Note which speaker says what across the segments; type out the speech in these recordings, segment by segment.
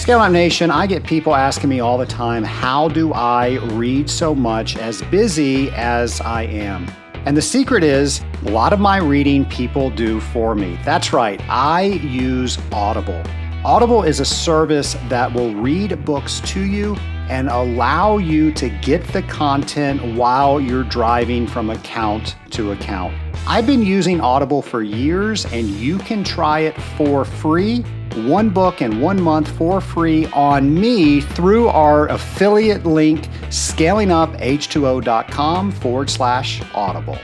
Speaker 1: Scale Up Nation, I get people asking me all the time, how do I read so much as busy as I am? And the secret is, a lot of my reading people do for me. That's right, I use Audible. Audible is a service that will read books to you and allow you to get the content while you're driving from account to account. I've been using Audible for years, and you can try it for free, 1 book and 1 month for free on me through our affiliate link, scalinguph2o.com/audible.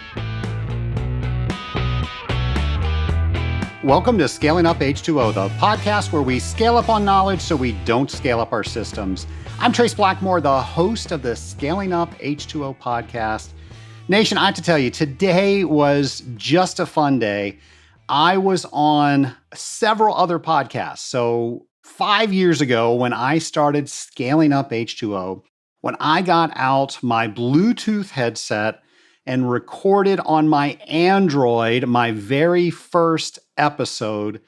Speaker 1: Welcome to Scaling Up H2O, the podcast where we scale up on knowledge so we don't scale up our systems. I'm Trace Blackmore, the host of the Scaling Up H2O podcast. Nation, I have to tell you, today was just a fun day. I was on several other podcasts. So 5 years ago, when I started Scaling Up H2O, when I got out my Bluetooth headset and recorded on my Android my very first episode,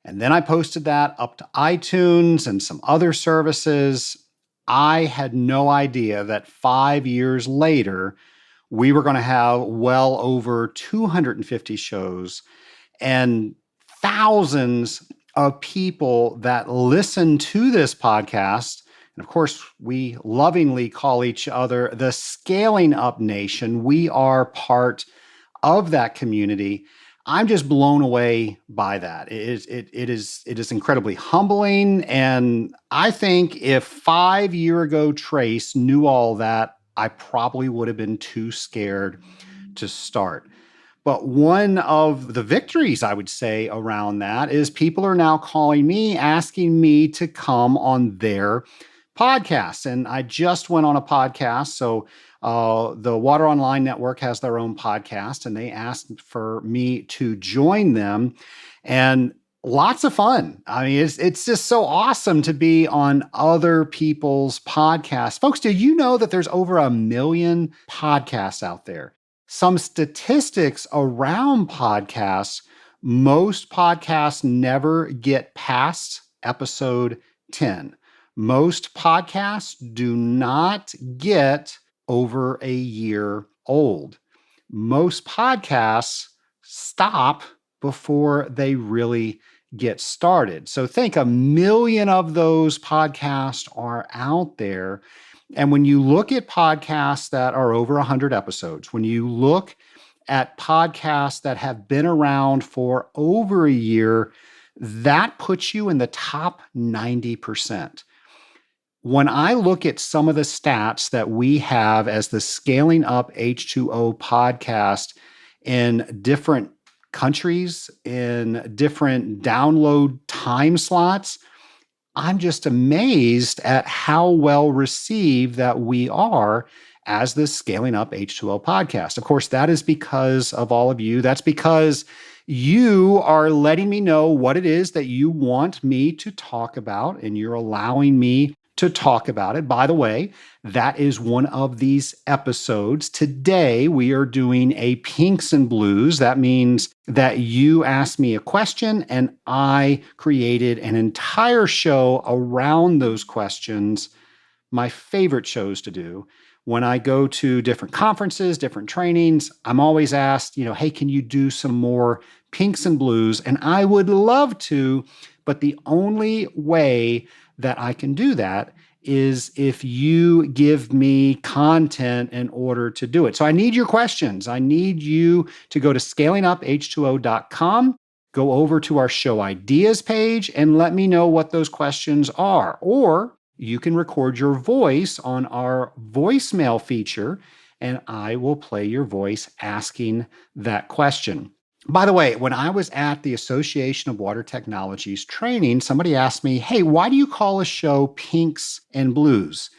Speaker 1: and then I posted that up to iTunes and some other services, I had no idea that 5 years later, we were going to have well over 250 shows and thousands of people that listen to this podcast. And of course, we lovingly call each other the Scaling Up Nation. We are part of that community. I'm just blown away by that. It is incredibly humbling. And I think if 5 years ago Trace knew all that, I probably would have been too scared to start. But one of the victories, I would say, around that is people are now calling me, asking me to come on their podcasts. And I just went on a podcast. So the Water Online Network has their own podcast, and they asked for me to join them. And lots of fun. I mean, it's just so awesome to be on other people's podcasts. Folks, did you know that there's over 1 million podcasts out there? Some statistics around podcasts, most podcasts never get past episode 10. Most podcasts do not get over a year old. Most podcasts stop before they really get started. So think 1 million of those podcasts are out there. And when you look at podcasts that are over 100 episodes, when you look at podcasts that have been around for over a year, that puts you in the top 90%. When I look at some of the stats that we have as the Scaling Up H2O podcast in different countries, in different download time slots, I'm just amazed at how well received that we are as the Scaling Up H2O podcast. Of course, that is because of all of you. That's because you are letting me know what it is that you want me to talk about, and you're allowing me to talk about it. By the way, that is one of these episodes. Today, we are doing a pinks and blues. That means that you asked me a question and I created an entire show around those questions. My favorite shows to do. When I go to different conferences, different trainings, I'm always asked, hey, can you do some more pinks and blues? And I would love to, but the only way that I can do that is if you give me content in order to do it. So I need your questions. I need you to go to scalinguph2o.com, go over to our show ideas page, and let me know what those questions are. Or you can record your voice on our voicemail feature, and I will play your voice asking that question. By the way, when I was at the Association of Water Technologies training, somebody asked me, hey, why do you call a show Pinks and Blues?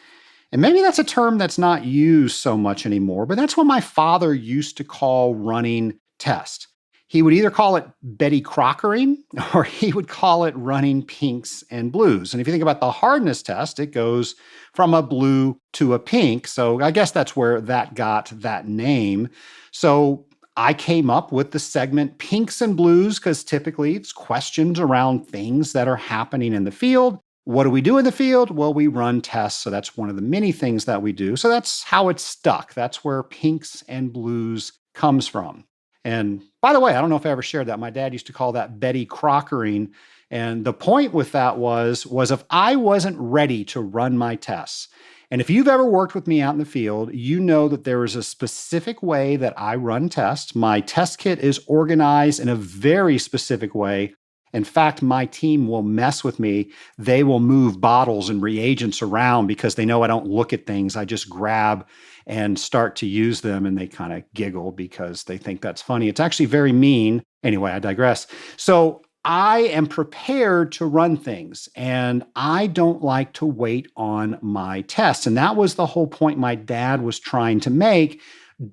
Speaker 1: And maybe that's a term that's not used so much anymore, but that's what my father used to call running tests. He would either call it Betty Crockering or he would call it running pinks and blues. And if you think about the hardness test, it goes from a blue to a pink. So I guess that's where that got that name. So I came up with the segment Pinks and Blues because typically it's questions around things that are happening in the field. What do we do in the field? Well, we run tests. So that's one of the many things that we do. So that's how it's stuck. That's where pinks and blues comes from. And by the way, I don't know if I ever shared that. My dad used to call that Betty Crockering. And the point with that was if I wasn't ready to run my tests, and if you've ever worked with me out in the field, you know that there is a specific way that I run tests. My test kit is organized in a very specific way. In fact, my team will mess with me. They will move bottles and reagents around because they know I don't look at things. I just grab and start to use them, and they kind of giggle because they think that's funny. It's actually very mean. Anyway, I digress. So I am prepared to run things, and I don't like to wait on my tests. And that was the whole point my dad was trying to make.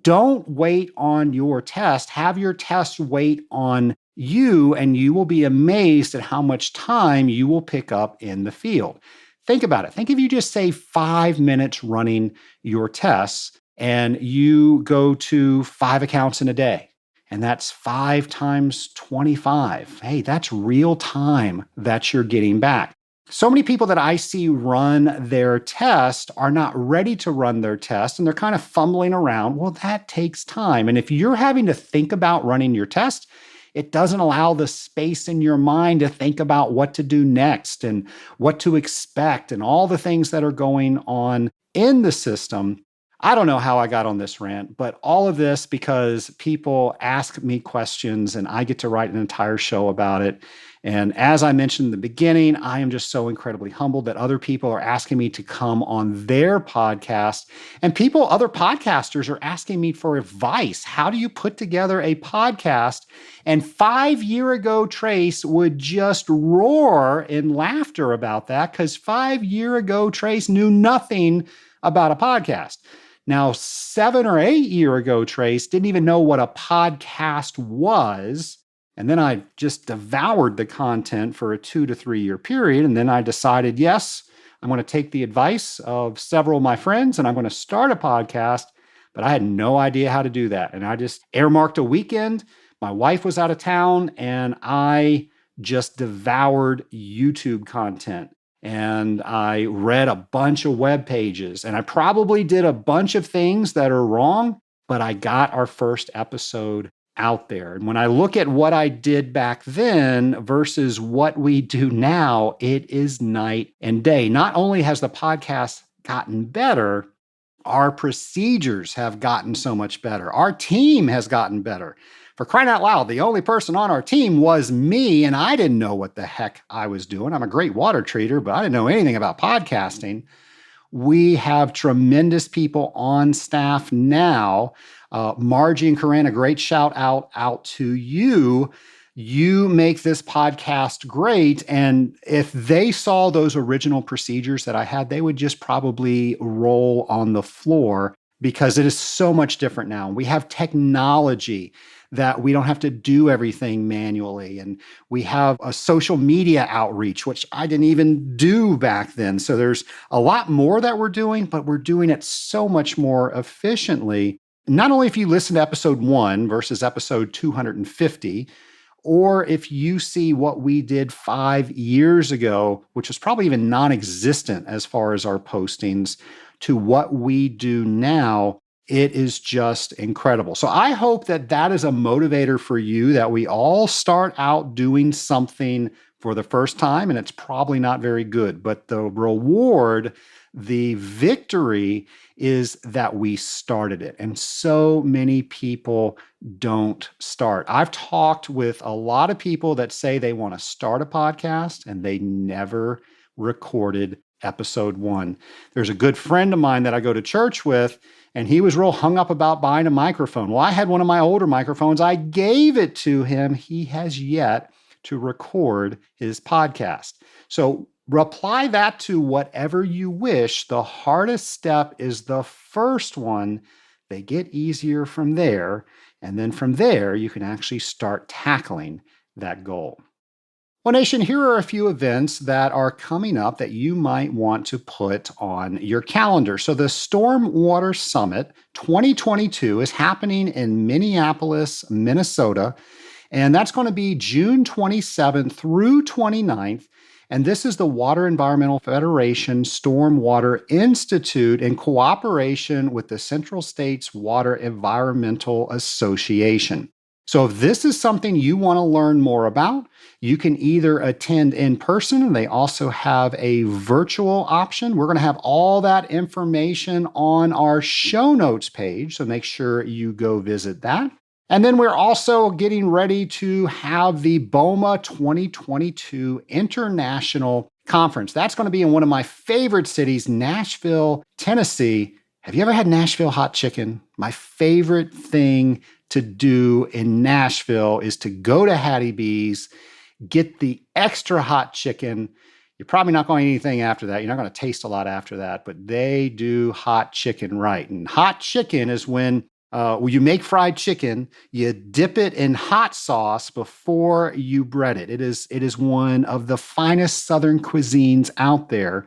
Speaker 1: Don't wait on your test. Have your test wait on you, and you will be amazed at how much time you will pick up in the field. Think about it. Think if you just save 5 minutes running your tests and you go to 5 accounts in a day, and that's 5 times 25. Hey, that's real time that you're getting back. So many people that I see run their test are not ready to run their test, and they're kind of fumbling around. Well, that takes time. And if you're having to think about running your test, it doesn't allow the space in your mind to think about what to do next and what to expect and all the things that are going on in the system. I don't know how I got on this rant, but all of this because people ask me questions and I get to write an entire show about it. And as I mentioned in the beginning, I am just so incredibly humbled that other people are asking me to come on their podcast. And other podcasters are asking me for advice. How do you put together a podcast? And 5 years ago, Trace would just roar in laughter about that because 5 years ago, Trace knew nothing about a podcast. Now, 7 or 8 years ago, Trace didn't even know what a podcast was. And then I just devoured the content for a 2 to 3 year period. And then I decided, yes, I'm going to take the advice of several of my friends and I'm going to start a podcast. But I had no idea how to do that. And I just earmarked a weekend. My wife was out of town and I just devoured YouTube content. And I read a bunch of web pages, and I probably did a bunch of things that are wrong, but I got our first episode out there. And when I look at what I did back then versus what we do now, it is night and day. Not only has the podcast gotten better, our procedures have gotten so much better. Our team has gotten better. For crying out loud, the only person on our team was me, and I didn't know what the heck I was doing. I'm a great water treater, but I didn't know anything about podcasting. We have tremendous people on staff now. Margie and Corinne, a great shout out to you. You make this podcast great. And if they saw those original procedures that I had, they would just probably roll on the floor because it is so much different now. We have technology that we don't have to do everything manually. And we have a social media outreach, which I didn't even do back then. So there's a lot more that we're doing, but we're doing it so much more efficiently. Not only if you listen to episode 1 versus episode 250, or if you see what we did 5 years ago, which was probably even non-existent as far as our postings, to what we do now, it is just incredible. So I hope that that is a motivator for you, that we all start out doing something for the first time, and it's probably not very good, but the reward, the victory is that we started it. And so many people don't start. I've talked with a lot of people that say they want to start a podcast and they never recorded episode 1. There's a good friend of mine that I go to church with, and he was real hung up about buying a microphone. Well, I had one of my older microphones. I gave it to him. He has yet to record his podcast. So apply that to whatever you wish. The hardest step is the first one. They get easier from there. And then from there, you can actually start tackling that goal. Well, Nation, here are a few events that are coming up that you might want to put on your calendar. So the Stormwater Summit 2022 is happening in Minneapolis, Minnesota, and that's going to be June 27th through 29th. And this is the Water Environmental Federation Stormwater Institute in cooperation with the Central States Water Environmental Association. So if this is something you want to learn more about, you can either attend in person, and they also have a virtual option. We're going to have all that information on our show notes page, so make sure you go visit that. And then we're also getting ready to have the BOMA 2022 International Conference. That's going to be in one of my favorite cities, Nashville, Tennessee. Have you ever had Nashville hot chicken? My favorite thing to do in Nashville is to go to Hattie B's, get the extra hot chicken. You're probably not going to eat anything after that. You're not going to taste a lot after that, but they do hot chicken right. And hot chicken is when you make fried chicken, you dip it in hot sauce before you bread it. It is one of the finest Southern cuisines out there.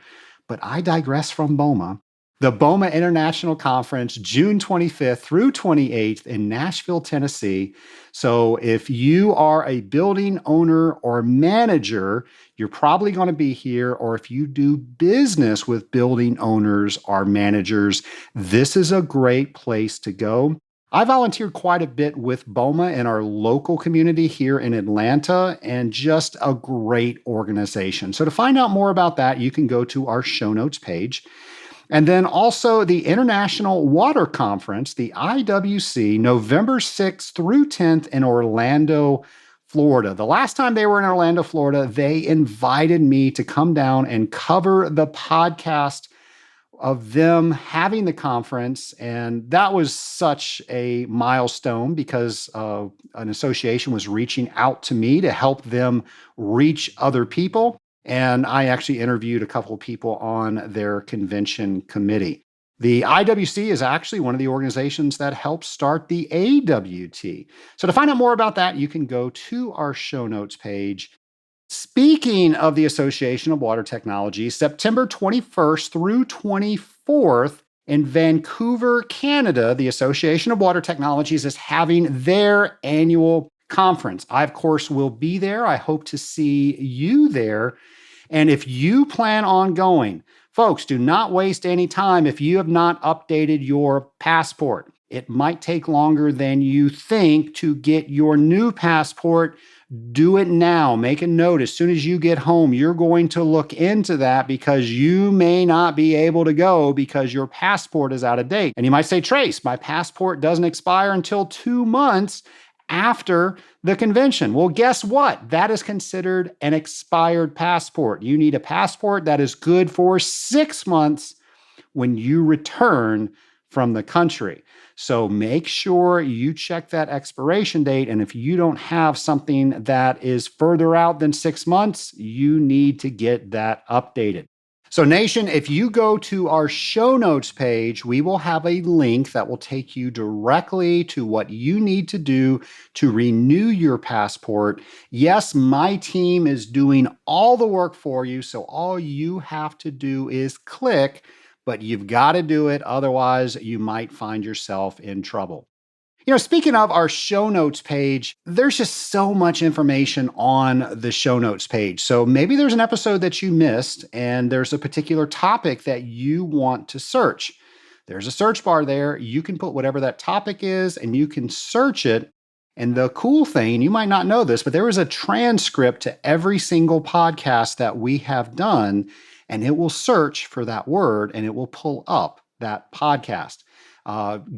Speaker 1: But I digress from BOMA. The BOMA International Conference, June 25th through 28th in Nashville, Tennessee. So if you are a building owner or manager, you're probably going to be here. Or if you do business with building owners or managers, this is a great place to go. I volunteered quite a bit with BOMA in our local community here in Atlanta, and just a great organization. So to find out more about that, you can go to our show notes page. And then also the International Water Conference, the IWC, November 6th through 10th in Orlando, Florida. The last time they were in Orlando, Florida, they invited me to come down and cover the podcast of them having the conference. And that was such a milestone because an association was reaching out to me to help them reach other people. And I actually interviewed a couple of people on their convention committee. The IWC is actually one of the organizations that helped start the AWT. So to find out more about that, you can go to our show notes page. Speaking of the Association of Water Technology, September 21st through 24th in Vancouver, Canada, the Association of Water Technologies is having their annual conference. I, of course, will be there. I hope to see you there. And if you plan on going, folks, do not waste any time if you have not updated your passport. It might take longer than you think to get your new passport. Do it now. Make a note. As soon as you get home, you're going to look into that because you may not be able to go because your passport is out of date. And you might say, Trace, my passport doesn't expire until 2 months after the convention. Well, guess what? That is considered an expired passport. You need a passport that is good for 6 months when you return from the country. So make sure you check that expiration date. And if you don't have something that is further out than 6 months, you need to get that updated. So Nation, if you go to our show notes page, we will have a link that will take you directly to what you need to do to renew your passport. Yes, my team is doing all the work for you, so all you have to do is click, but you've got to do it, otherwise you might find yourself in trouble. You know, speaking of our show notes page, there's just so much information on the show notes page. So maybe there's an episode that you missed and there's a particular topic that you want to search. There's a search bar there. You can put whatever that topic is and you can search it. And the cool thing, you might not know this, but there is a transcript to every single podcast that we have done, and it will search for that word and it will pull up that podcast.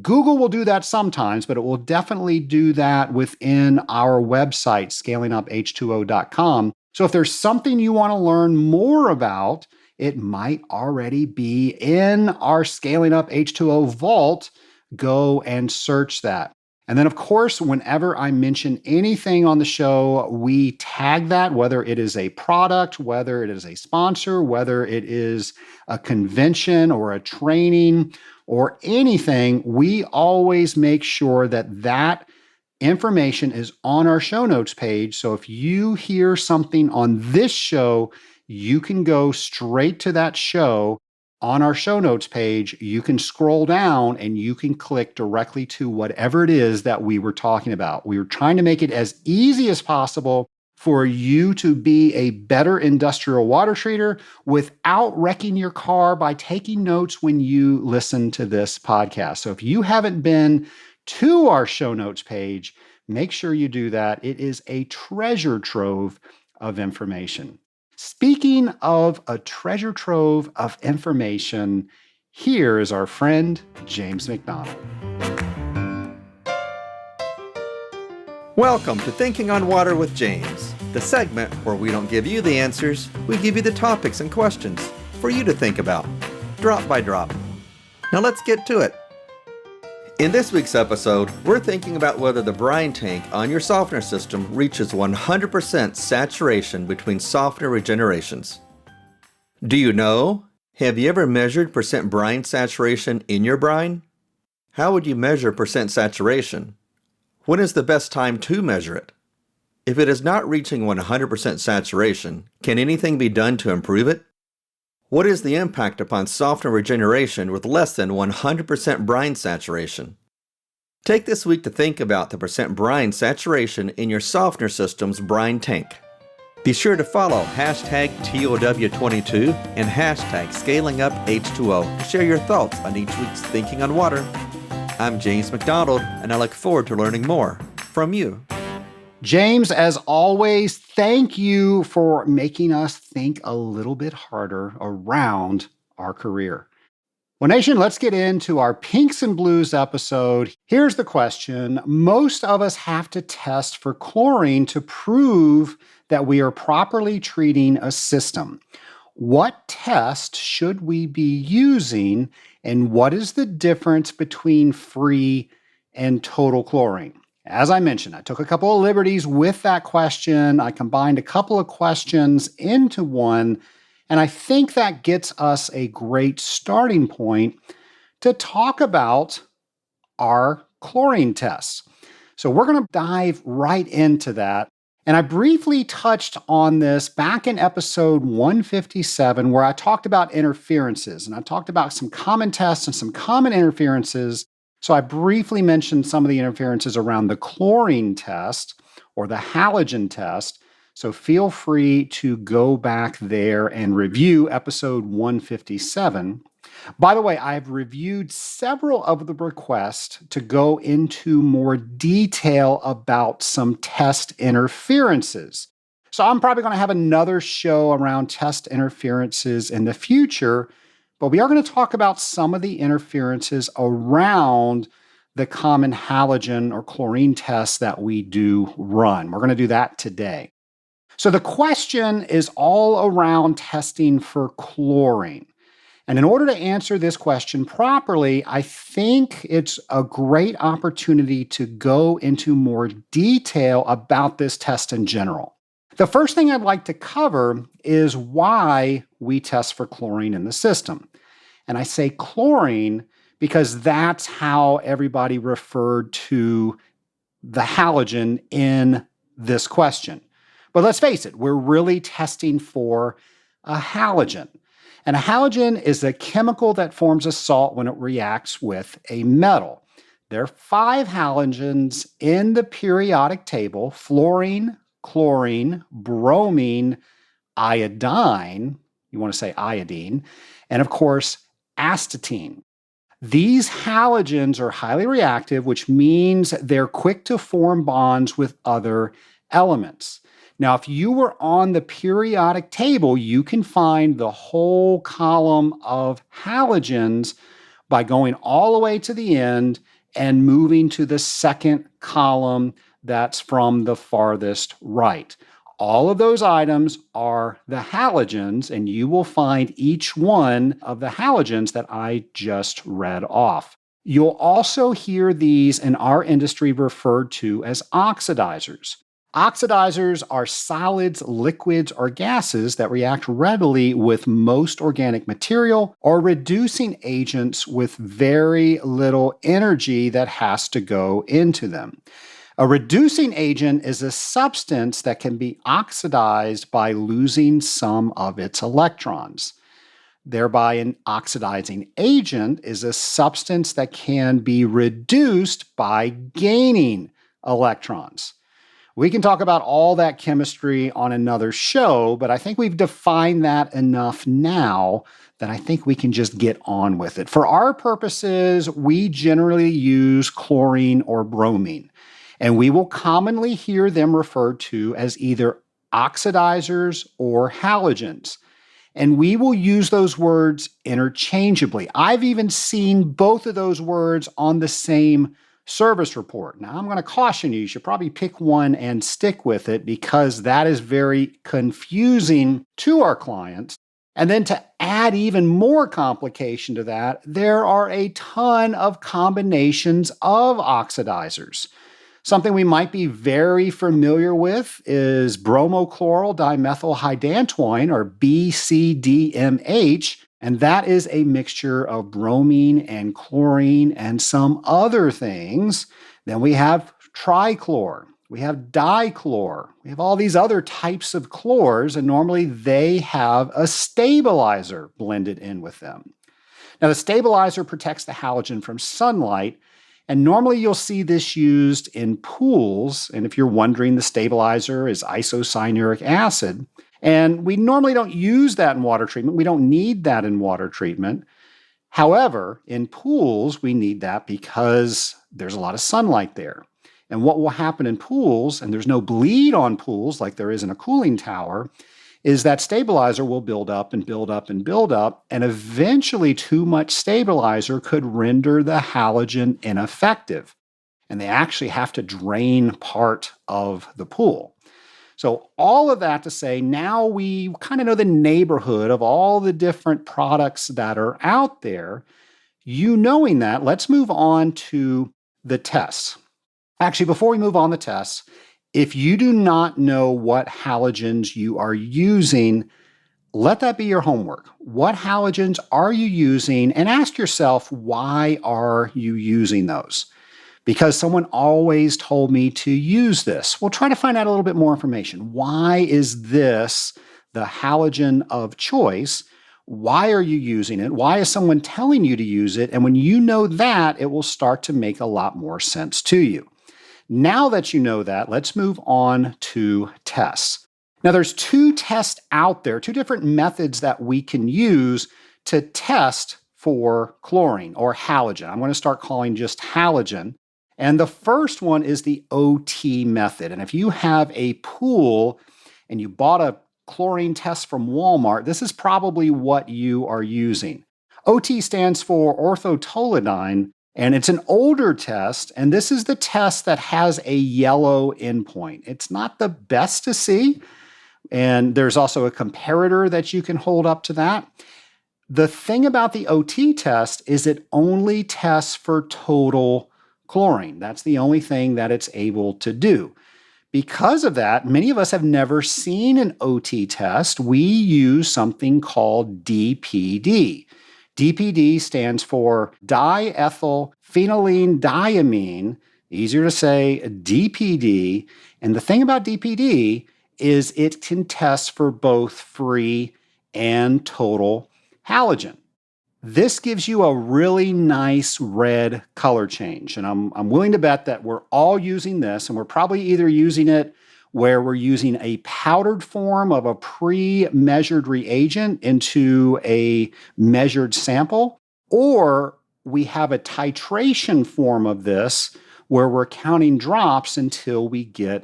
Speaker 1: Google will do that sometimes, but it will definitely do that within our website, scalinguph2o.com. So if there's something you want to learn more about, it might already be in our Scaling Up H2O vault. Go and search that. And then, of course, whenever I mention anything on the show, we tag that, whether it is a product, whether it is a sponsor, whether it is a convention or a training or anything. We always make sure that that information is on our show notes page. So if you hear something on this show, you can go straight to that show. On our show notes page, you can scroll down and you can click directly to whatever it is that we were talking about. We were trying to make it as easy as possible for you to be a better industrial water treater without wrecking your car by taking notes when you listen to this podcast. So if you haven't been to our show notes page, make sure you do that. It is a treasure trove of information. Speaking of a treasure trove of information, here is our friend, James McDonald.
Speaker 2: Welcome to Thinking on Water with James, the segment where we don't give you the answers, we give you the topics and questions for you to think about, drop by drop. Now let's get to it. In this week's episode, we're thinking about whether the brine tank on your softener system reaches 100% saturation between softener regenerations. Do you know? Have you ever measured percent brine saturation in your brine? How would you measure percent saturation? When is the best time to measure it? If it is not reaching 100% saturation, can anything be done to improve it? What is the impact upon softener regeneration with less than 100% brine saturation? Take this week to think about the percent brine saturation in your softener system's brine tank. Be sure to follow hashtag TOW22 and hashtag ScalingUpH2O to share your thoughts on each week's Thinking on Water. I'm James McDonald, and I look forward to learning more from you.
Speaker 1: James, as always, thank you for making us think a little bit harder around our career. Well, Nation, let's get into our Pinks and Blues episode. Here's the question. Most of us have to test for chlorine to prove that we are properly treating a system. What test should we be using, and what is the difference between free and total chlorine? As I mentioned, I took a couple of liberties with that question. I combined a couple of questions into one, and I think that gets us a great starting point to talk about our chlorine tests. So we're going to dive right into that. And I briefly touched on this back in episode 157, where I talked about interferences, and I talked about some common tests and some common interferences. So I briefly mentioned some of the interferences around the chlorine test or the halogen test. So feel free to go back there and review episode 157. By the way, I've reviewed several of the requests to go into more detail about some test interferences. So I'm probably going to have another show around test interferences in the future, but we are going to talk about some of the interferences around the common halogen or chlorine tests that we do run. We're going to do that today. So the question is all around testing for chlorine. And in order to answer this question properly, I think it's a great opportunity to go into more detail about this test in general. The first thing I'd like to cover is why we test for chlorine in the system. And I say chlorine because that's how everybody referred to the halogen in this question. But let's face it, we're really testing for a halogen. And a halogen is a chemical that forms a salt when it reacts with a metal. There are 5 halogens in the periodic table: fluorine, chlorine, bromine, iodine, you want to say iodine, and of course, astatine. These halogens are highly reactive, which means they're quick to form bonds with other elements. Now, if you were on the periodic table, you can find the whole column of halogens by going all the way to the end and moving to the second column that's from the farthest right. All of those items are the halogens, and you will find each one of the halogens that I just read off. You'll also hear these in our industry referred to as oxidizers. Oxidizers are solids, liquids, or gases that react readily with most organic material, or reducing agents with very little energy that has to go into them. A reducing agent is a substance that can be oxidized by losing some of its electrons. Thereby, an oxidizing agent is a substance that can be reduced by gaining electrons. We can talk about all that chemistry on another show, but I think we've defined that enough now that I think we can just get on with it. For our purposes, we generally use chlorine or bromine, and we will commonly hear them referred to as either oxidizers or halogens. And we will use those words interchangeably. I've even seen both of those words on the same service report. Now, I'm going to caution you, you should probably pick one and stick with it because that is very confusing to our clients. And then to add even more complication to that, there are a ton of combinations of oxidizers. Something we might be very familiar with is bromochloral dimethylhydantoin, or BCDMH, and that is a mixture of bromine and chlorine and some other things. Then we have trichlor, we have dichlor, we have all these other types of chlors, and normally they have a stabilizer blended in with them. Now, the stabilizer protects the halogen from sunlight, and normally you'll see this used in pools. And if you're wondering, the stabilizer is isocyanuric acid. And we normally don't use that in water treatment. We don't need that in water treatment. However, in pools, we need that because there's a lot of sunlight there. And what will happen in pools, and there's no bleed on pools like there is in a cooling tower, is that stabilizer will build up and build up and build up, and eventually too much stabilizer could render the halogen ineffective. And they actually have to drain part of the pool. So all of that to say, now we kind of know the neighborhood of all the different products that are out there. You knowing that, let's move on to the tests. Actually, before we move on to tests, if you do not know what halogens you are using, let that be your homework. What halogens are you using? And ask yourself, why are you using those? Because someone always told me to use this. We'll try to find out a little bit more information. Why is this the halogen of choice? Why are you using it? Why is someone telling you to use it? And when you know that, it will start to make a lot more sense to you. Now that you know that, let's move on to tests. Now, there's two tests out there, two different methods that we can use to test for chlorine or halogen. I'm going to start calling just halogen. And the first one is the OT method. And if you have a pool and you bought a chlorine test from Walmart, this is probably what you are using. OT stands for orthotolidine. And it's an older test, and this is the test that has a yellow endpoint. It's not the best to see, and there's also a comparator that you can hold up to that. The thing about the OT test is it only tests for total chlorine. That's the only thing that it's able to do. Because of that, many of us have never seen an OT test. We use something called DPD. DPD stands for diethyl-phenylenediamine, easier to say DPD. And the thing about DPD is it can test for both free and total halogen. This gives you a really nice red color change. And I'm willing to bet that we're all using this, and we're probably either using it where we're using a powdered form of a pre-measured reagent into a measured sample, or we have a titration form of this where we're counting drops until we get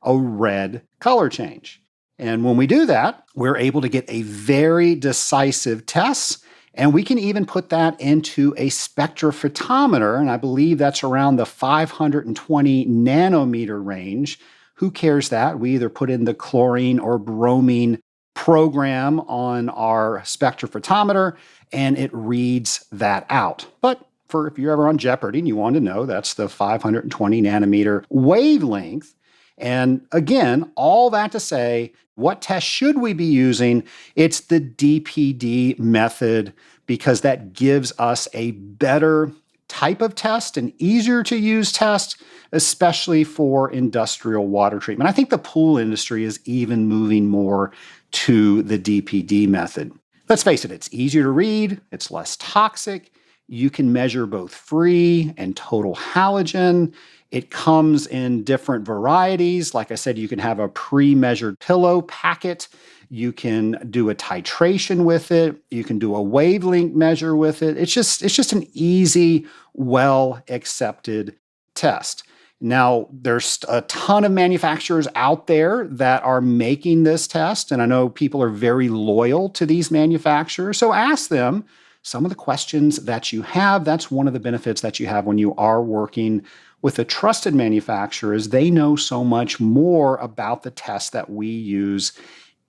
Speaker 1: a red color change. And when we do that, we're able to get a very decisive test, and we can even put that into a spectrophotometer, and I believe that's around the 520 nanometer range. Who cares that? We either put in the chlorine or bromine program on our spectrophotometer, and it reads that out. But for if you're ever on Jeopardy and you want to know, that's the 520 nanometer wavelength. And again, all that to say, what test should we be using? It's the DPD method because that gives us a better type of test, an easier to use test, especially for industrial water treatment. I think the pool industry is even moving more to the DPD method. Let's face it, it's easier to read, it's less toxic, You can measure both free and total halogen. It comes in different varieties. Like I said, you can have a pre-measured pillow packet. You can do a titration with it. You can do a wavelength measure with it. It's just an easy, well-accepted test. Now, there's a ton of manufacturers out there that are making this test, and I know people are very loyal to these manufacturers. So ask them some of the questions that you have. That's one of the benefits that you have when you are working with a trusted manufacturer, is they know so much more about the tests that we use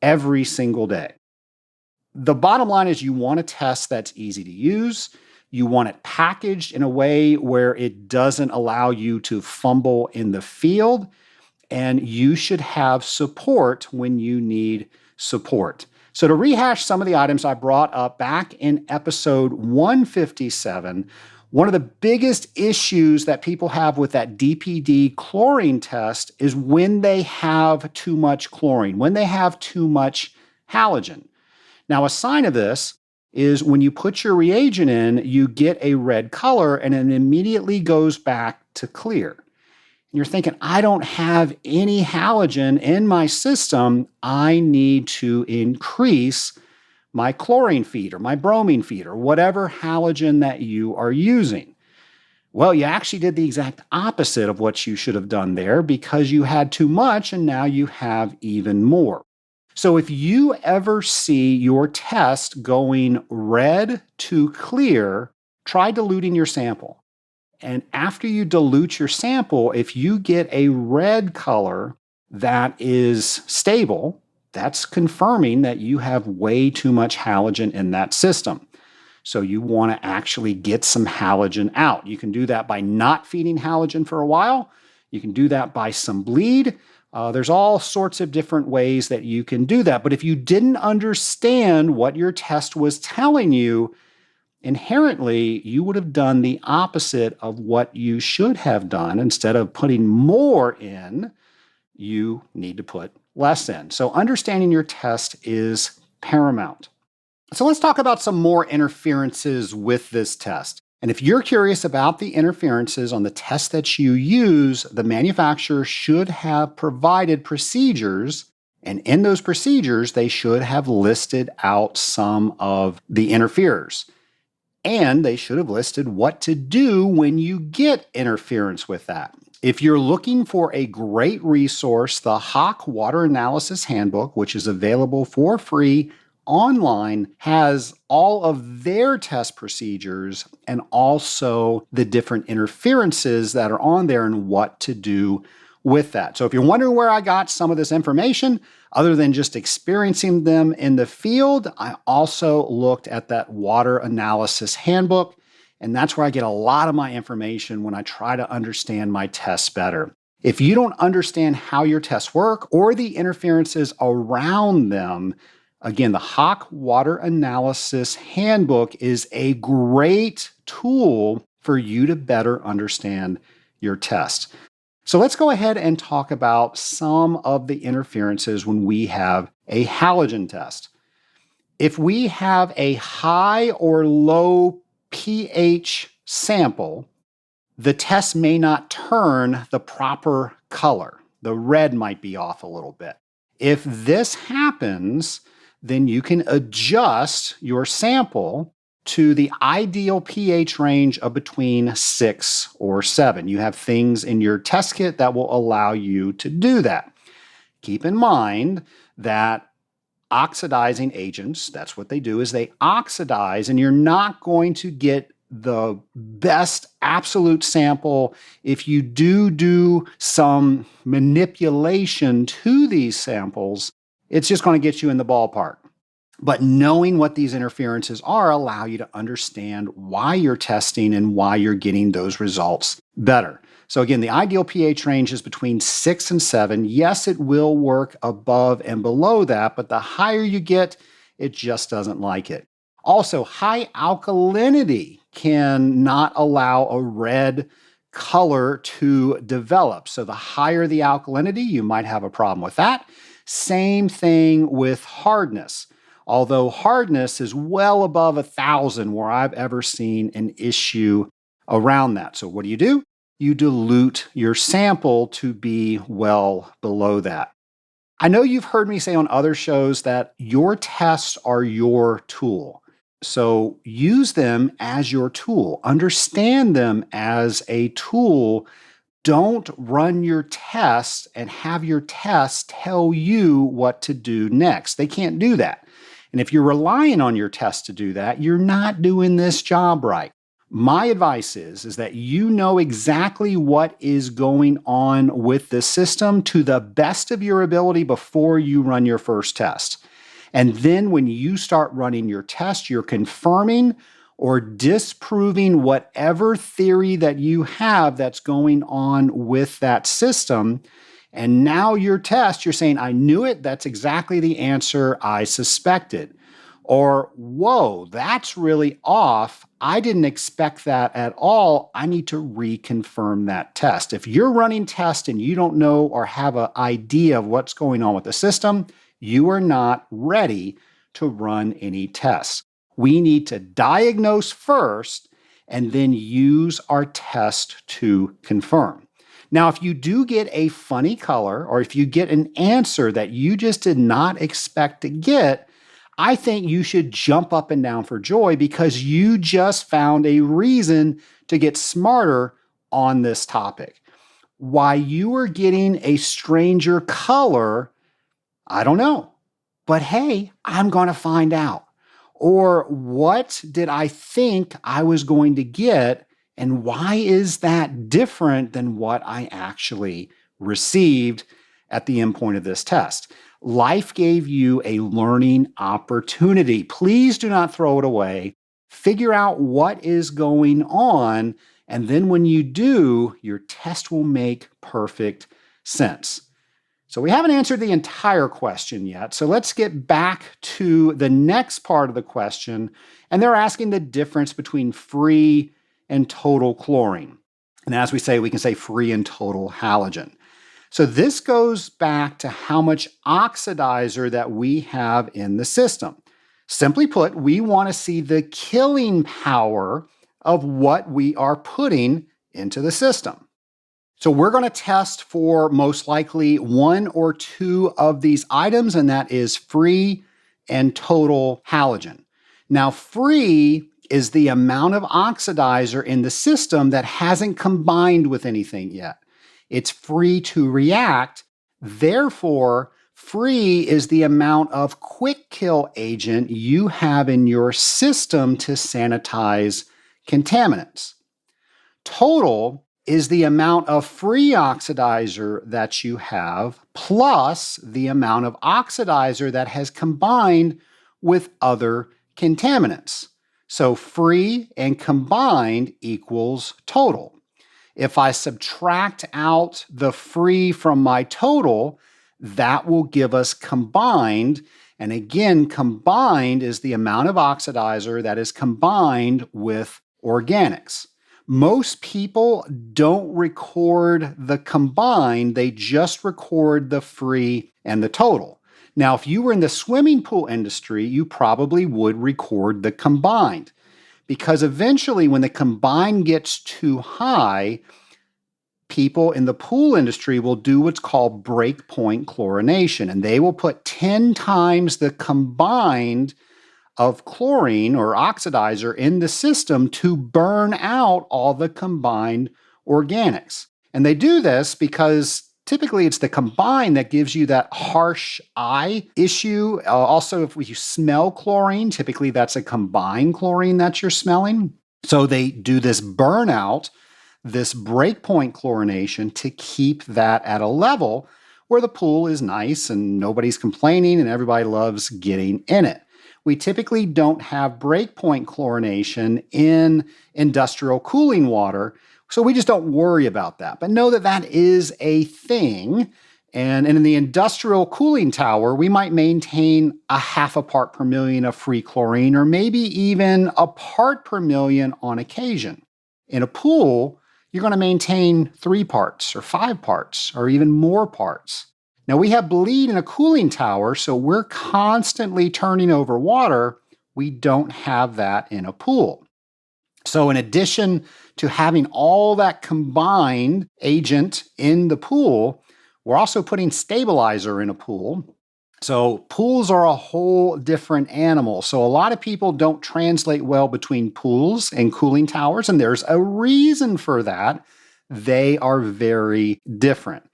Speaker 1: every single day. The bottom line is you want a test that's easy to use. You want it packaged in a way where it doesn't allow you to fumble in the field, and you should have support when you need support. So to rehash some of the items I brought up back in episode 157, one of the biggest issues that people have with that DPD chlorine test is when they have too much chlorine, when they have too much halogen. Now, a sign of this is when you put your reagent in, you get a red color and it immediately goes back to clear. And you're thinking, I don't have any halogen in my system. I need to increase my chlorine feed or my bromine feed or whatever halogen that you are using. Well, you actually did the exact opposite of what you should have done there, because you had too much and now you have even more. So if you ever see your test going red to clear, try diluting your sample. And after you dilute your sample, if you get a red color that is stable, that's confirming that you have way too much halogen in that system. So you want to actually get some halogen out. You can do that by not feeding halogen for a while. You can do that by some bleed. There's all sorts of different ways that you can do that. But if you didn't understand what your test was telling you, inherently, you would have done the opposite of what you should have done. Instead of putting more in, you need to put less in. So understanding your test is paramount. So let's talk about some more interferences with this test. And if you're curious about the interferences on the test that you use, the manufacturer should have provided procedures, and in those procedures, they should have listed out some of the interferers. And they should have listed what to do when you get interference with that. If you're looking for a great resource, the Hach Water Analysis Handbook, which is available for free online, has all of their test procedures and also the different interferences that are on there and what to do with that. So if you're wondering where I got some of this information, other than just experiencing them in the field, I also looked at that Water Analysis Handbook. And that's where I get a lot of my information when I try to understand my tests better. If you don't understand how your tests work or the interferences around them, again, the Hach Water Analysis Handbook is a great tool for you to better understand your test. So let's go ahead and talk about some of the interferences when we have a halogen test. If we have a high or low pH sample, the test may not turn the proper color. The red might be off a little bit. If this happens, then you can adjust your sample to the ideal pH range of between 6 or 7. You have things in your test kit that will allow you to do that. Keep in mind that oxidizing agents, that's what they do, is they oxidize, and you're not going to get the best absolute sample if you do some manipulation to these samples. It's just going to get you in the ballpark. But knowing what these interferences are allow you to understand why you're testing and why you're getting those results better. So again, the ideal pH range is between 6 and 7. Yes, it will work above and below that, but the higher you get, it just doesn't like it. Also, high alkalinity can not allow a red color to develop. So the higher the alkalinity, you might have a problem with that. Same thing with hardness. although hardness is well above 1,000 where I've ever seen an issue around that. So what do? You dilute your sample to be well below that. I know you've heard me say on other shows that your tests are your tool. So use them as your tool. Understand them as a tool. Don't run your tests and have your tests tell you what to do next. They can't do that. And if you're relying on your tests to do that, you're not doing this job right. My advice is that you know exactly what is going on with the system to the best of your ability before you run your first test. And then when you start running your test, you're confirming or disproving whatever theory that you have that's going on with that system. And now your test, you're saying, I knew it, that's exactly the answer I suspected. Or, whoa, that's really off. I didn't expect that at all. I need to reconfirm that test. If you're running tests and you don't know or have an idea of what's going on with the system, you are not ready to run any tests. We need to diagnose first and then use our test to confirm. Now, if you do get a funny color or if you get an answer that you just did not expect to get, I think you should jump up and down for joy because you just found a reason to get smarter on this topic. Why you are getting a stranger color, I don't know. But hey, I'm going to find out. Or what did I think I was going to get, and why is that different than what I actually received at the endpoint of this test? Life gave you a learning opportunity. Please do not throw it away. Figure out what is going on, and then when you do, your test will make perfect sense. So we haven't answered the entire question yet, so let's get back to the next part of the question, and they're asking the difference between free and total chlorine. And as we say, we can say free and total halogen. So this goes back to how much oxidizer that we have in the system. Simply put, we want to see the killing power of what we are putting into the system. So we're going to test for most likely one or two of these items, and that is free and total halogen. Now, free is the amount of oxidizer in the system that hasn't combined with anything yet. It's free to react. Therefore, free is the amount of quick kill agent you have in your system to sanitize contaminants. Total is the amount of free oxidizer that you have plus the amount of oxidizer that has combined with other contaminants. So free and combined equals total. If I subtract out the free from my total, that will give us combined. And again, combined is the amount of oxidizer that is combined with organics. Most people don't record the combined, they just record the free and the total. Now, if you were in the swimming pool industry, you probably would record the combined. Because eventually, when the combined gets too high, people in the pool industry will do what's called breakpoint chlorination, and they will put 10 times the combined of chlorine or oxidizer in the system to burn out all the combined organics. And they do this because typically it's the combined that gives you that harsh eye issue. Also, if you smell chlorine, typically that's a combined chlorine that you're smelling. So they do this burnout, this breakpoint chlorination to keep that at a level where the pool is nice and nobody's complaining and everybody loves getting in it. We typically don't have breakpoint chlorination in industrial cooling water, so we just don't worry about that. But know that that is a thing. And in the industrial cooling tower, we might maintain a 0.5 part per million of free chlorine, or maybe even a part per million on occasion. In a pool, you're going to maintain 3 parts or 5 parts or even more parts. Now, we have bleed in a cooling tower, so we're constantly turning over water. We don't have that in a pool. So in addition to having all that combined agent in the pool, we're also putting stabilizer in a pool. So pools are a whole different animal. So a lot of people don't translate well between pools and cooling towers, and there's a reason for that. They are very different.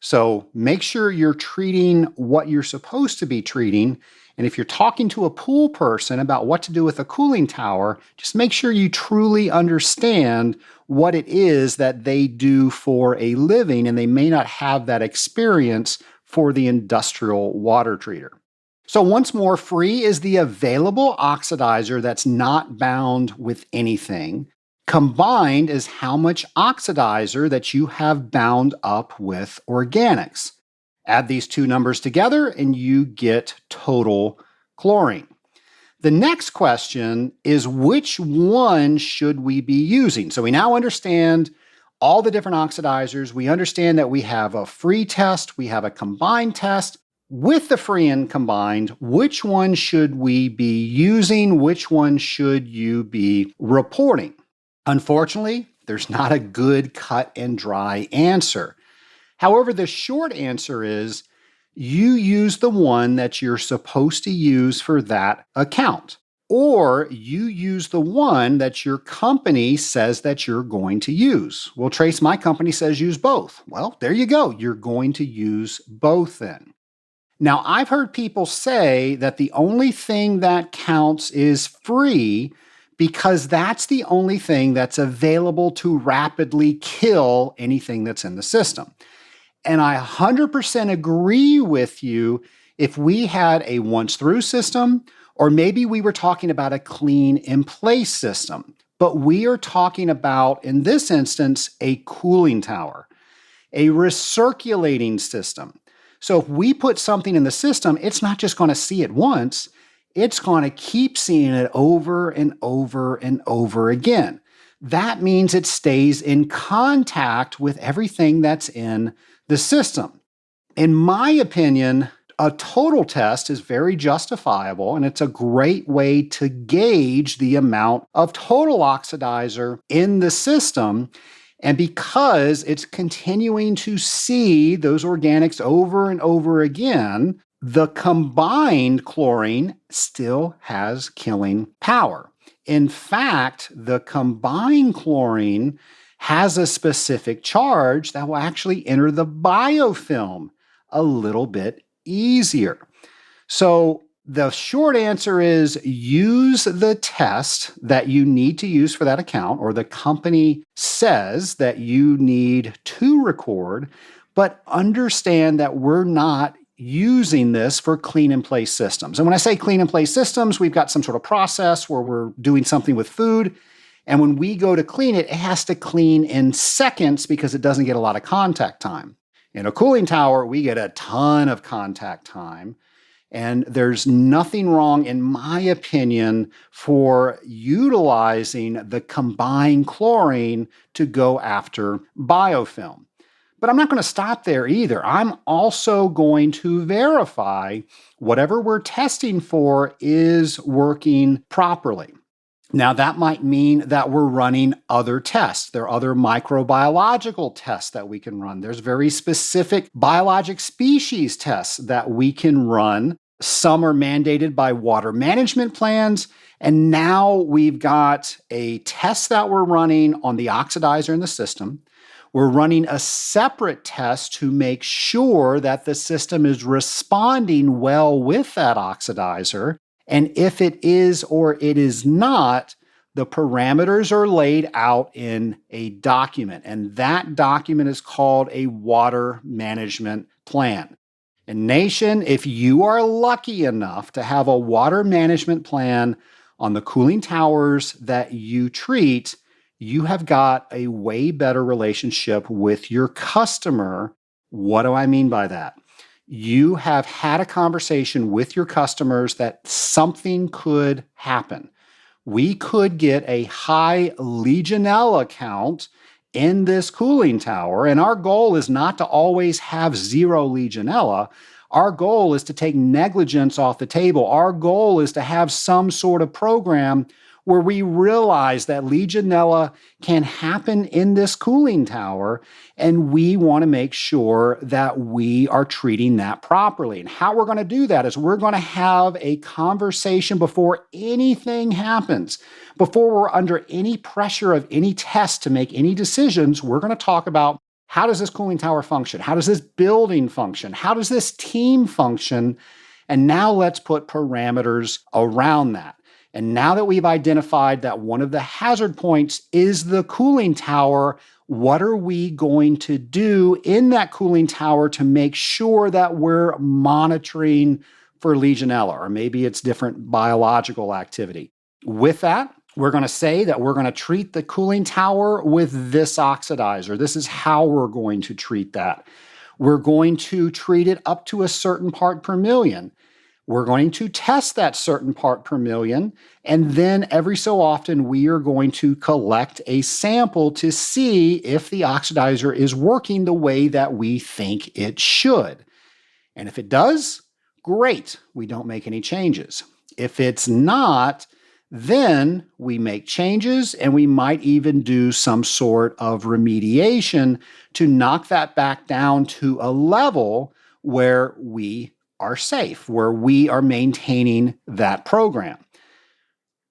Speaker 1: So make sure you're treating what you're supposed to be treating. And if you're talking to a pool person about what to do with a cooling tower, just make sure you truly understand what it is that they do for a living, and they may not have that experience for the industrial water treater. So once more, free is the available oxidizer that's not bound with anything. Combined is how much oxidizer that you have bound up with organics. Add these two numbers together and you get total chlorine. The next question is, which one should we be using? So we now understand all the different oxidizers. We understand that we have a free test, we have a combined test. With the free and combined, which one should we be using? Which one should you be reporting? Unfortunately, there's not a good cut and dry answer. However, the short answer is you use the one that you're supposed to use for that account, or you use the one that your company says that you're going to use. Well, Trace, my company says use both. Well, there you go. You're going to use both then. Now, I've heard people say that the only thing that counts is free because that's the only thing that's available to rapidly kill anything that's in the system. And I 100% agree with you if we had a once-through system, or maybe we were talking about a clean-in-place system. But we are talking about, in this instance, a cooling tower, a recirculating system. So if we put something in the system, it's not just going to see it once, it's going to keep seeing it over and over and over again. That means it stays in contact with everything that's in the system. In my opinion, a total test is very justifiable, and it's a great way to gauge the amount of total oxidizer in the system. And because it's continuing to see those organics over and over again, the combined chlorine still has killing power. In fact, the combined chlorine has a specific charge that will actually enter the biofilm a little bit easier. So the short answer is use the test that you need to use for that account, or the company says that you need to record, but understand that we're not using this for clean-in-place systems. And when I say clean-in-place systems, we've got some sort of process where we're doing something with food, and when we go to clean it, it has to clean in seconds because it doesn't get a lot of contact time. In a cooling tower, we get a ton of contact time. And there's nothing wrong, in my opinion, for utilizing the combined chlorine to go after biofilm. But I'm not going to stop there either. I'm also going to verify whatever we're testing for is working properly. Now, that might mean that we're running other tests. There are other microbiological tests that we can run. There's very specific biologic species tests that we can run. Some are mandated by water management plans. And now we've got a test that we're running on the oxidizer in the system. We're running a separate test to make sure that the system is responding well with that oxidizer. And if it is or it is not, the parameters are laid out in a document. And that document is called a water management plan. And nation, if you are lucky enough to have a water management plan on the cooling towers that you treat, you have got a way better relationship with your customer. What do I mean by that? You have had a conversation with your customers that something could happen. We could get a high Legionella count in this cooling tower, and our goal is not to always have zero Legionella. Our goal is to take negligence off the table. Our goal is to have some sort of program where we realize that Legionella can happen in this cooling tower, and we want to make sure that we are treating that properly. And how we're going to do that is we're going to have a conversation before anything happens. Before we're under any pressure of any test to make any decisions, we're going to talk about how does this cooling tower function? How does this building function? How does this team function? And now let's put parameters around that. And now that we've identified that one of the hazard points is the cooling tower, what are we going to do in that cooling tower to make sure that we're monitoring for Legionella, or maybe it's different biological activity? With that, we're going to say that we're going to treat the cooling tower with this oxidizer. This is how we're going to treat that. We're going to treat it up to a certain part per million. We're going to test that certain part per million, and then every so often we are going to collect a sample to see if the oxidizer is working the way that we think it should. And if it does, great, we don't make any changes. If it's not, then we make changes, and we might even do some sort of remediation to knock that back down to a level where we are safe, where we are maintaining that program.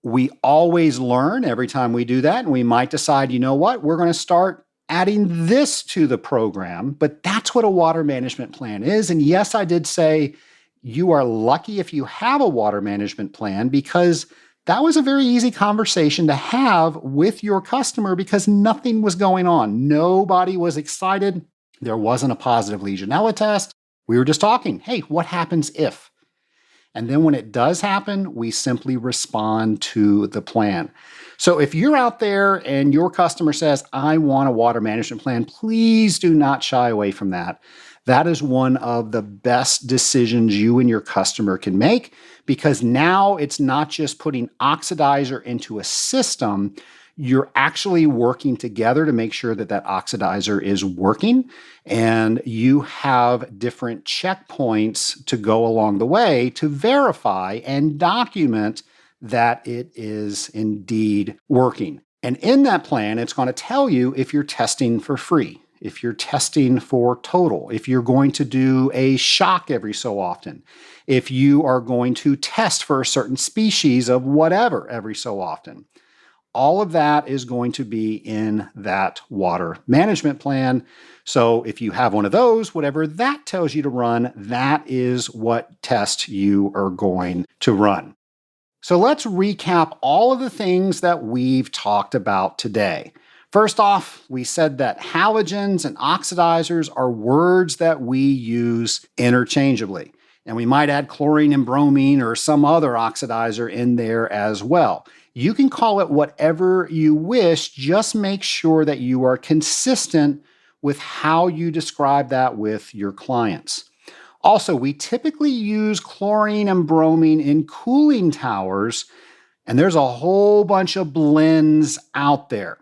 Speaker 1: We always learn every time we do that, and we might decide, you know what, we're going to start adding this to the program, but that's what a water management plan is. And yes, I did say you are lucky if you have a water management plan, because that was a very easy conversation to have with your customer because nothing was going on. Nobody was excited. There wasn't a positive Legionella test. We were just talking, hey, what happens if? And then when it does happen, we simply respond to the plan. So if you're out there and your customer says, I want a water management plan, please do not shy away from that. That is one of the best decisions you and your customer can make, because now it's not just putting oxidizer into a system. You're actually working together to make sure that that oxidizer is working, and you have different checkpoints to go along the way to verify and document that it is indeed working. And in that plan, it's going to tell you if you're testing for free, if you're testing for total, if you're going to do a shock every so often, if you are going to test for a certain species of whatever every so often. All of that is going to be in that water management plan. So if you have one of those, whatever that tells you to run, that is what test you are going to run. So let's recap all of the things that we've talked about today. First off, we said that halogens and oxidizers are words that we use interchangeably. And we might add chlorine and bromine or some other oxidizer in there as well. You can call it whatever you wish, just make sure that you are consistent with how you describe that with your clients. Also, we typically use chlorine and bromine in cooling towers, and there's a whole bunch of blends out there.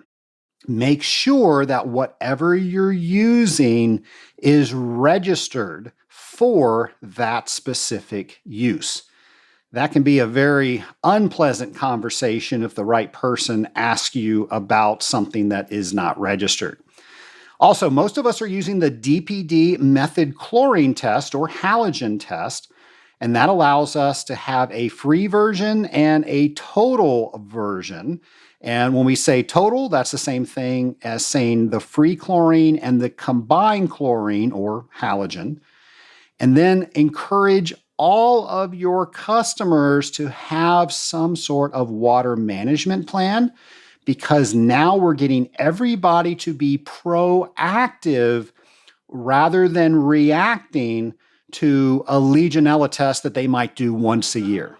Speaker 1: Make sure that whatever you're using is registered for that specific use. That can be a very unpleasant conversation if the right person asks you about something that is not registered. Also, most of us are using the DPD method chlorine test or halogen test, and that allows us to have a free version and a total version. And when we say total, that's the same thing as saying the free chlorine and the combined chlorine or halogen. And then encourage all of your customers to have some sort of water management plan, because now we're getting everybody to be proactive rather than reacting to a Legionella test that they might do once a year.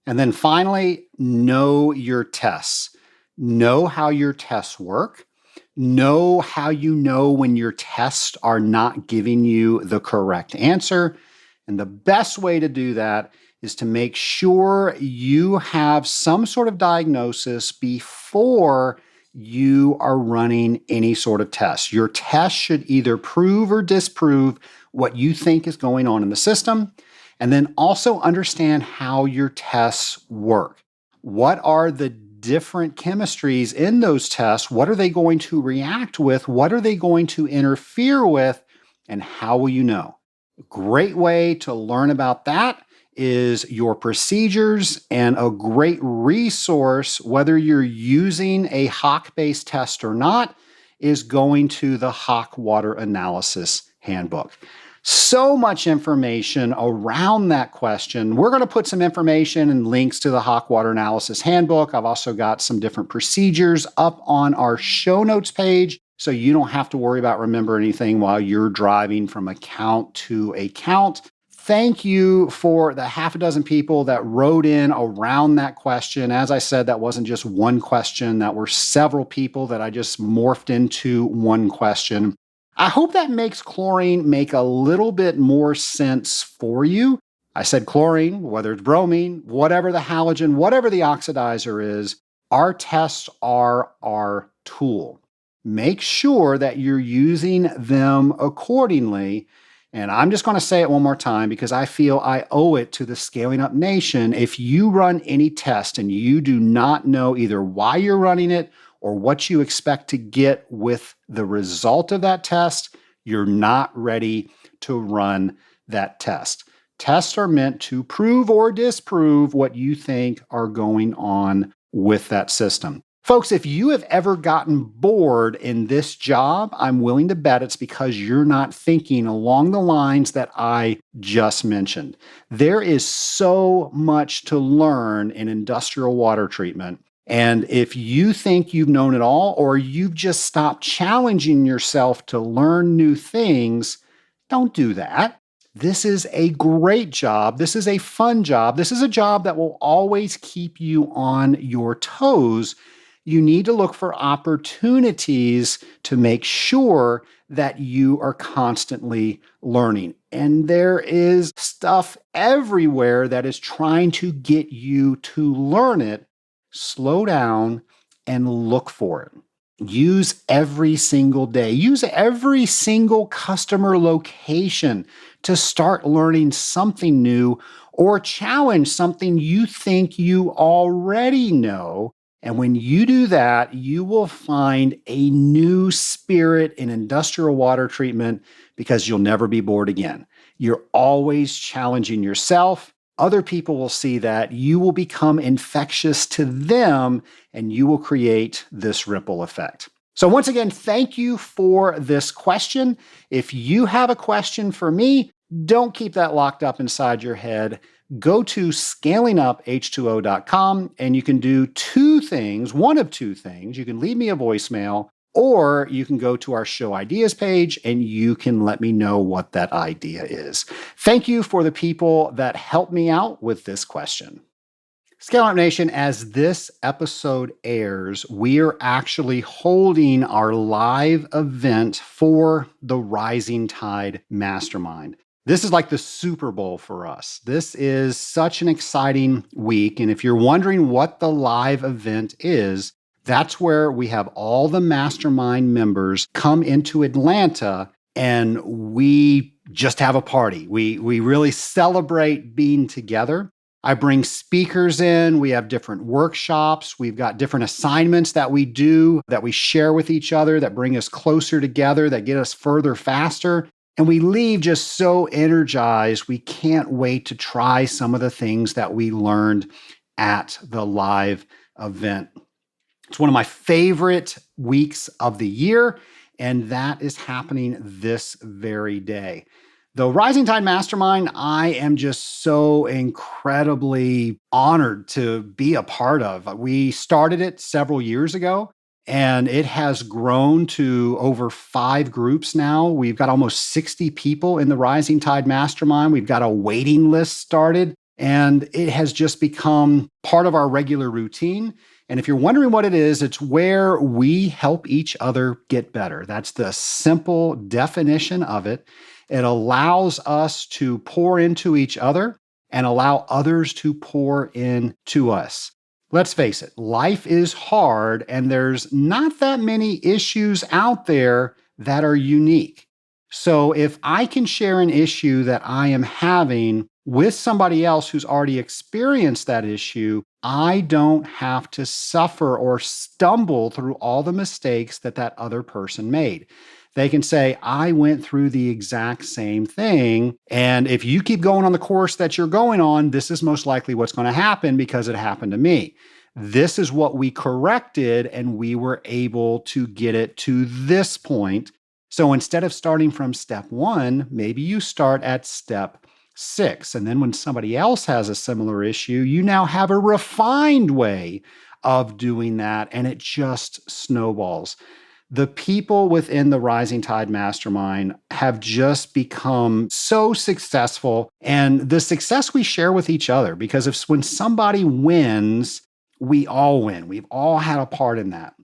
Speaker 1: And then finally, know your tests. Know how your tests work. Know how you know when your tests are not giving you the correct answer. And the best way to do that is to make sure you have some sort of diagnosis before you are running any sort of test. Your test should either prove or disprove what you think is going on in the system, and then also understand how your tests work. What are the different chemistries in those tests? What are they going to react with? What are they going to interfere with? And how will you know? A great way to learn about that is your procedures, and a great resource, whether you're using a HOC-based test or not, is going to the HOC Water Analysis Handbook. So much information around that question. We're going to put some information and links to the HOC Water Analysis Handbook. I've also got some different procedures up on our show notes page, so you don't have to worry about remembering anything while you're driving from account to account. Thank you for the half a dozen people that wrote in around that question. As I said, that wasn't just one question. That were several people that I just morphed into one question. I hope that makes chlorine make a little bit more sense for you. I said chlorine, whether it's bromine, whatever the halogen, whatever the oxidizer is, our tests are our tool. Make sure that you're using them accordingly. And I'm just going to say it one more time because I feel I owe it to the Scaling Up Nation. If you run any test and you do not know either why you're running it or what you expect to get with the result of that test, you're not ready to run that test. Tests are meant to prove or disprove what you think are going on with that system. Folks, if you have ever gotten bored in this job, I'm willing to bet it's because you're not thinking along the lines that I just mentioned. There is so much to learn in industrial water treatment. And if you think you've known it all, or you've just stopped challenging yourself to learn new things, don't do that. This is a great job. This is a fun job. This is a job that will always keep you on your toes. You need to look for opportunities to make sure that you are constantly learning. And there is stuff everywhere that is trying to get you to learn it. Slow down and look for it. Use every single day. Use every single customer location to start learning something new or challenge something you think you already know. And when you do that, you will find a new spirit in industrial water treatment because you'll never be bored again. You're always challenging yourself. Other people will see that. You will become infectious to them, and you will create this ripple effect. So once again, thank you for this question. If you have a question for me, don't keep that locked up inside your head. Go to scalinguph2o.com and you can do two things, one of two things. You can leave me a voicemail, or you can go to our show ideas page and you can let me know what that idea is. Thank you for the people that helped me out with this question. Scale Up Nation, as this episode airs, we are actually holding our live event for the Rising Tide Mastermind. This is like the Super Bowl for us. This is such an exciting week. And if you're wondering what the live event is, that's where we have all the mastermind members come into Atlanta and we just have a party. We really celebrate being together. I bring speakers in. We have different workshops. We've got different assignments that we do, that we share with each other, that bring us closer together, that get us further faster. And we leave just so energized. We can't wait to try some of the things that we learned at the live event. It's one of my favorite weeks of the year, and that is happening this very day. The Rising Tide Mastermind, I am just so incredibly honored to be a part of. We started it several years ago, and it has grown to over 5 groups now. We've got almost 60 people in the Rising Tide Mastermind. We've got a waiting list started, and it has just become part of our regular routine. And if you're wondering what it is, it's where we help each other get better. That's the simple definition of it. It allows us to pour into each other and allow others to pour into us. Let's face it, life is hard and there's not that many issues out there that are unique. So if I can share an issue that I am having with somebody else who's already experienced that issue, I don't have to suffer or stumble through all the mistakes that that other person made. They can say, I went through the exact same thing. And if you keep going on the course that you're going on, this is most likely what's going to happen because it happened to me. This is what we corrected, and we were able to get it to this point. So instead of starting from step 1, maybe you start at step 6. And then when somebody else has a similar issue, you now have a refined way of doing that, and it just snowballs. The people within the Rising Tide Mastermind have just become so successful, and the success we share with each other, because when somebody wins, we all win. We've all had a part in that.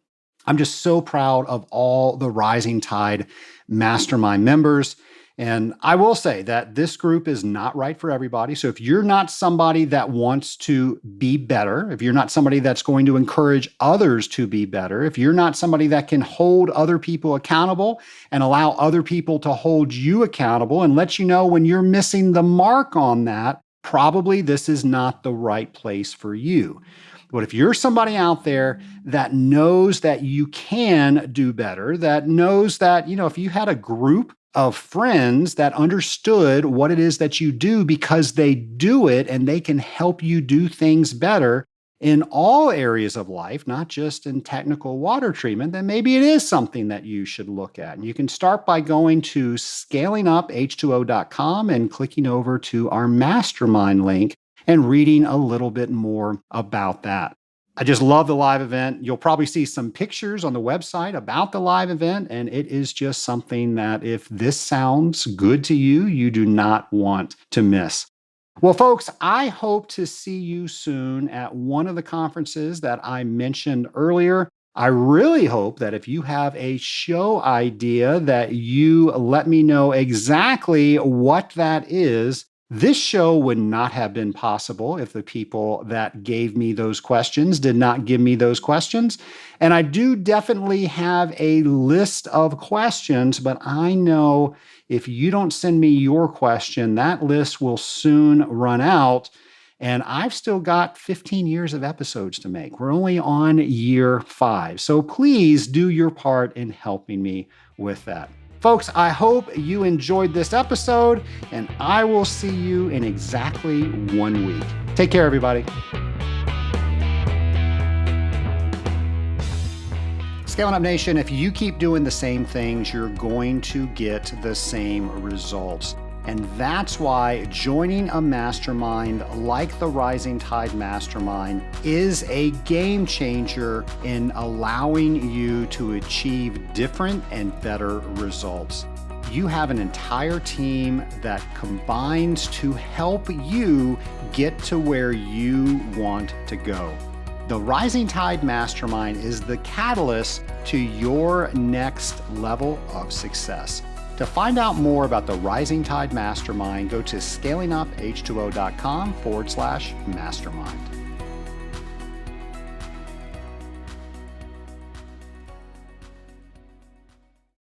Speaker 1: I'm just so proud of all the Rising Tide Mastermind members. And I will say that this group is not right for everybody. So if you're not somebody that wants to be better, if you're not somebody that's going to encourage others to be better, if you're not somebody that can hold other people accountable and allow other people to hold you accountable and let you know when you're missing the mark on that, probably this is not the right place for you. But if you're somebody out there that knows that you can do better, that knows that, if you had a group of friends that understood what it is that you do because they do it and they can help you do things better in all areas of life, not just in technical water treatment, then maybe it is something that you should look at. And you can start by going to scalinguph2o.com and clicking over to our mastermind link and reading a little bit more about that. I just love the live event. You'll probably see some pictures on the website about the live event, and it is just something that if this sounds good to you, you do not want to miss. Well, folks, I hope to see you soon at one of the conferences that I mentioned earlier. I really hope that if you have a show idea that you let me know exactly what that is. This show would not have been possible if the people that gave me those questions did not give me those questions. And I do definitely have a list of questions, but I know if you don't send me your question, that list will soon run out. And I've still got 15 years of episodes to make. We're only on year 5. So please do your part in helping me with that. Folks, I hope you enjoyed this episode, and I will see you in exactly 1 week. Take care, everybody. Scaling Up Nation, if you keep doing the same things, you're going to get the same results. And that's why joining a mastermind like the Rising Tide Mastermind is a game changer in allowing you to achieve different and better results. You have an entire team that combines to help you get to where you want to go. The Rising Tide Mastermind is the catalyst to your next level of success. To find out more about the Rising Tide Mastermind, go to scalinguph2o.com/mastermind.